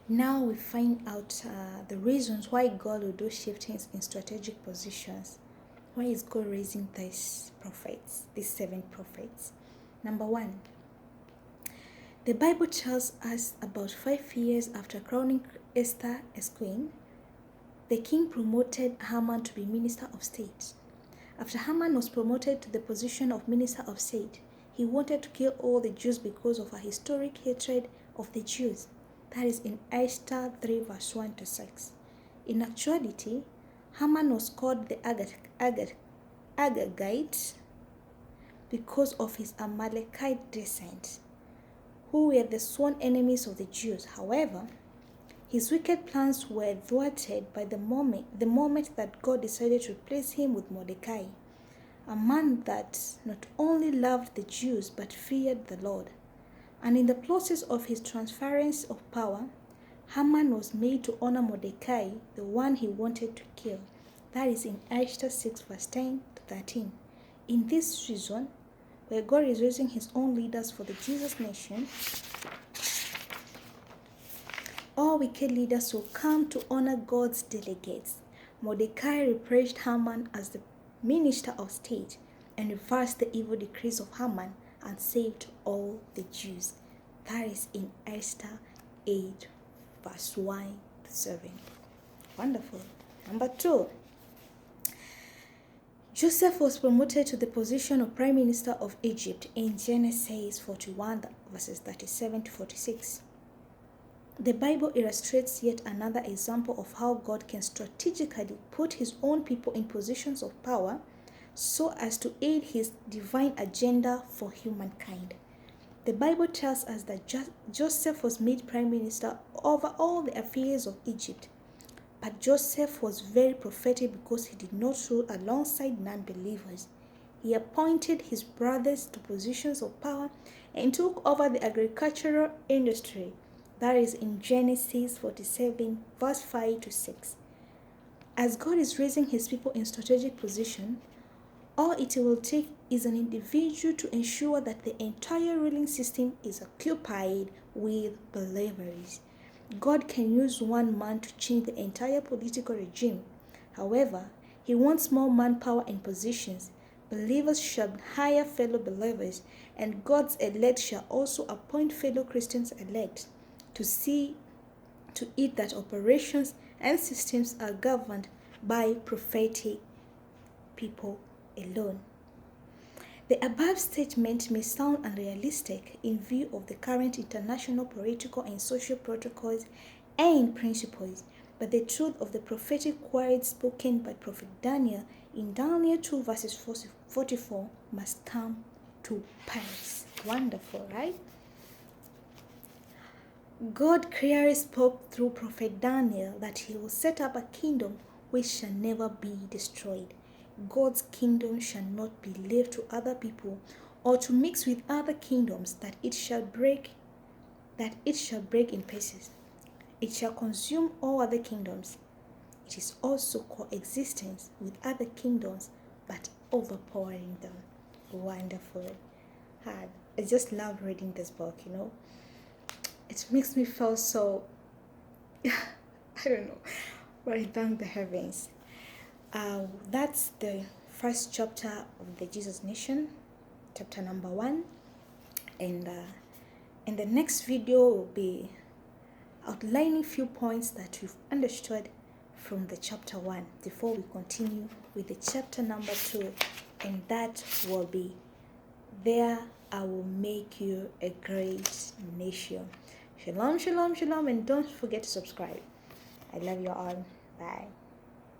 Now we find out the reasons why God will do shiftings in strategic positions. Why is God raising these prophets, these 7 prophets? Number one, the Bible tells us about 5 years after crowning Esther as queen, the king promoted Haman to be minister of state. After Haman was promoted to the position of minister of state, he wanted to kill all the Jews because of a historic hatred of the Jews. That is in Esther 3 verse 1 to 6. In actuality, Haman was called the Agagite because of his Amalekite descent, who were the sworn enemies of the Jews. However, his wicked plans were thwarted by the moment that God decided to replace him with Mordecai, a man that not only loved the Jews but feared the Lord. And in the process of his transference of power, Haman was made to honor Mordecai, the one he wanted to kill. That is in Esther 6 verse 10 to 13. In this season, where God is raising his own leaders for the Jesus nation, all wicked leaders will come to honor God's delegates. Mordecai replaced Haman as the minister of state and reversed the evil decrees of Haman and saved all the Jews. That is in Esther 8 verse 1 to 7. Wonderful. Number 2, Joseph was promoted to the position of Prime Minister of Egypt in Genesis 41 verses 37 to 46. The Bible illustrates yet another example of how God can strategically put his own people in positions of power so as to aid his divine agenda for humankind. The Bible tells us that Joseph was made prime minister over all the affairs of Egypt. But Joseph was very prophetic because he did not rule alongside non-believers. He appointed his brothers to positions of power and took over the agricultural industry. That is in Genesis 47 verse 5 to 6. As God is raising his people in strategic position, all it will take is an individual to ensure that the entire ruling system is occupied with believers. God can use one man to change the entire political regime. However, he wants more manpower and positions. Believers shall hire fellow believers, and God's elect shall also appoint fellow Christians elect to see to it that operations and systems are governed by prophetic people alone. The above statement may sound unrealistic in view of the current international political and social protocols and principles, but the truth of the prophetic words spoken by Prophet Daniel in Daniel 2 verses 44 must come to pass. Wonderful, right? God clearly spoke through Prophet Daniel that he will set up a kingdom which shall never be destroyed. God's kingdom shall not be left to other people or to mix with other kingdoms, that it shall break in pieces. It shall consume all other kingdoms. It is also coexistence with other kingdoms, but overpowering them. Wonderful. I just love reading this book, It makes me feel so, I don't know, but I thank the heavens. That's the first chapter of the Jesus Nation, chapter number 1. And in the next video, we'll be outlining few points that we've understood from the chapter 1 before we continue with the chapter number 2. And that will be, there I will make you a great nation. Shalom, shalom, shalom, and don't forget to subscribe. I love you all. Bye.